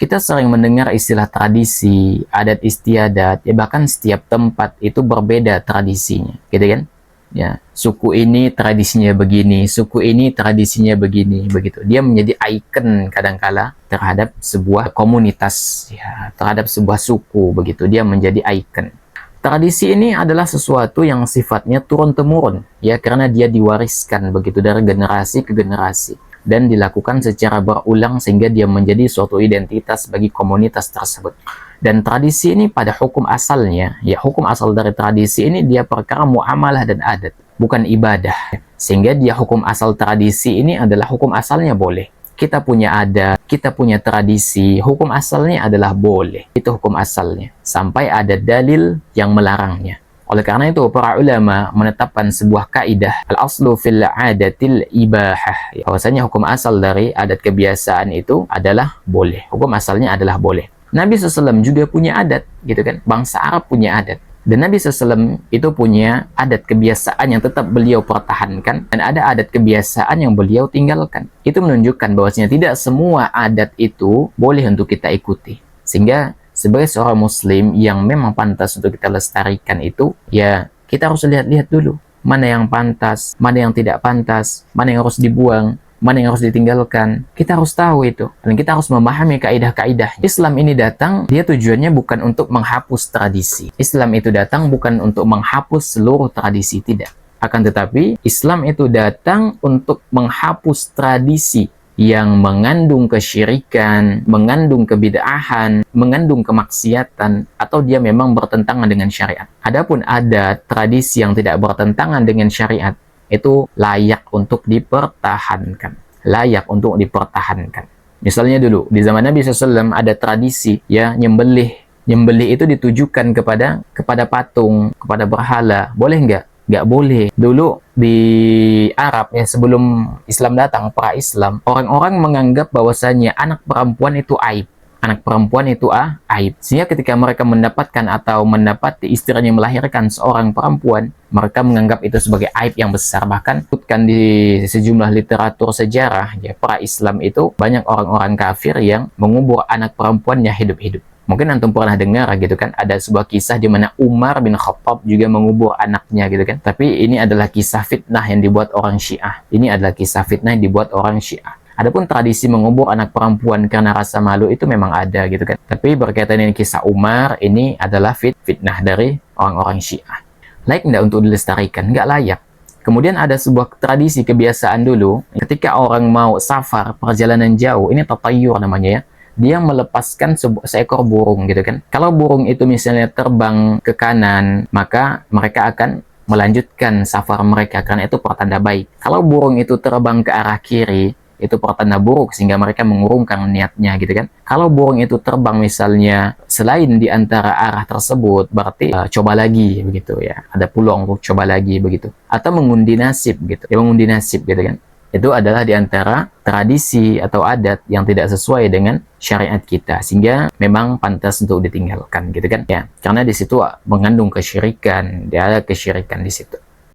Kita sering mendengar istilah tradisi, adat istiadat, ya bahkan setiap tempat itu berbeda tradisinya, gitu kan? Ya, suku ini tradisinya begini, suku ini tradisinya begini, begitu. Dia menjadi ikon kadangkala terhadap sebuah komunitas, ya, terhadap sebuah suku, begitu. Dia menjadi ikon. Tradisi ini adalah sesuatu yang sifatnya turun-temurun, ya, karena dia diwariskan begitu dari generasi ke generasi dan dilakukan secara berulang sehingga dia menjadi suatu identitas bagi komunitas tersebut. Dan tradisi ini pada hukum asalnya, ya hukum asal dari tradisi ini dia perkara muamalah dan adat, bukan ibadah. Sehingga dia hukum asal tradisi ini adalah hukum asalnya boleh. Kita punya adat, kita punya tradisi, hukum asalnya adalah boleh. Itu hukum asalnya. Sampai ada dalil yang melarangnya. Oleh karena itu, para ulama menetapkan sebuah kaidah al-aslu fil adatil ibahah. Bahwasanya hukum asal dari adat kebiasaan itu adalah boleh. Hukum asalnya adalah boleh. Nabi SAW juga punya adat, gitu kan? Bangsa Arab punya adat. Dan Nabi SAW itu punya adat kebiasaan yang tetap beliau pertahankan, dan ada adat kebiasaan yang beliau tinggalkan. Itu menunjukkan bahwasanya tidak semua adat itu boleh untuk kita ikuti. Sehingga sebagai seorang muslim yang memang pantas untuk kita lestarikan itu, ya kita harus lihat-lihat dulu. Mana yang pantas, mana yang tidak pantas, mana yang harus dibuang, mana yang harus ditinggalkan. Kita harus tahu itu. Dan kita harus memahami kaidah-kaidah. Islam ini datang, dia tujuannya bukan untuk menghapus tradisi. Islam itu datang bukan untuk menghapus seluruh tradisi, tidak. Akan tetapi, Islam itu datang untuk menghapus tradisi yang mengandung kesyirikan, mengandung kebid'ahan, mengandung kemaksiatan, atau dia memang bertentangan dengan syariat. Adapun ada tradisi yang tidak bertentangan dengan syariat, itu layak untuk dipertahankan. Layak untuk dipertahankan. Misalnya dulu, di zaman Nabi SAW ada tradisi, ya, nyembelih. Nyembelih itu ditujukan kepada patung, kepada berhala. Boleh nggak? Nggak boleh. Dulu di Arab, ya, sebelum Islam datang, para Islam, orang-orang menganggap bahwasanya anak perempuan itu aib. Anak perempuan itu aib. Sehingga ketika mereka mendapatkan atau mendapati istrinya melahirkan seorang perempuan, mereka menganggap itu sebagai aib yang besar. Bahkan di sejumlah literatur sejarah, ya, para Islam itu banyak orang-orang kafir yang mengubur anak perempuannya hidup-hidup. Mungkin antum pernah dengar gitu kan, ada sebuah kisah di mana Umar bin Khattab juga mengubur anaknya gitu kan. Tapi ini adalah kisah fitnah yang dibuat orang Syiah. Ini adalah kisah fitnah yang dibuat orang Syiah. Adapun tradisi mengubur anak perempuan karena rasa malu itu memang ada gitu kan. Tapi berkaitan dengan kisah Umar, ini adalah fitnah dari orang-orang Syiah. Layak nggak untuk dilestarikan? Nggak layak. Kemudian ada sebuah tradisi kebiasaan dulu, ketika orang mau safar, perjalanan jauh, ini tatayur namanya ya, dia melepaskan seekor burung gitu kan. Kalau burung itu misalnya terbang ke kanan, maka mereka akan melanjutkan safar mereka karena itu pertanda baik. Kalau burung itu terbang ke arah kiri, itu pertanda buruk sehingga mereka mengurungkan niatnya gitu kan. Kalau burung itu terbang misalnya selain di antara arah tersebut, berarti coba lagi begitu ya. Ada peluang untuk coba lagi begitu. Atau mengundi nasib gitu. Ya, mengundi nasib gitu kan. Itu adalah di antara tradisi atau adat yang tidak sesuai dengan syariat kita, sehingga memang pantas untuk ditinggalkan gitu kan ya. Karena di situ mengandung kesyirikan, dia ada kesyirikan di situ.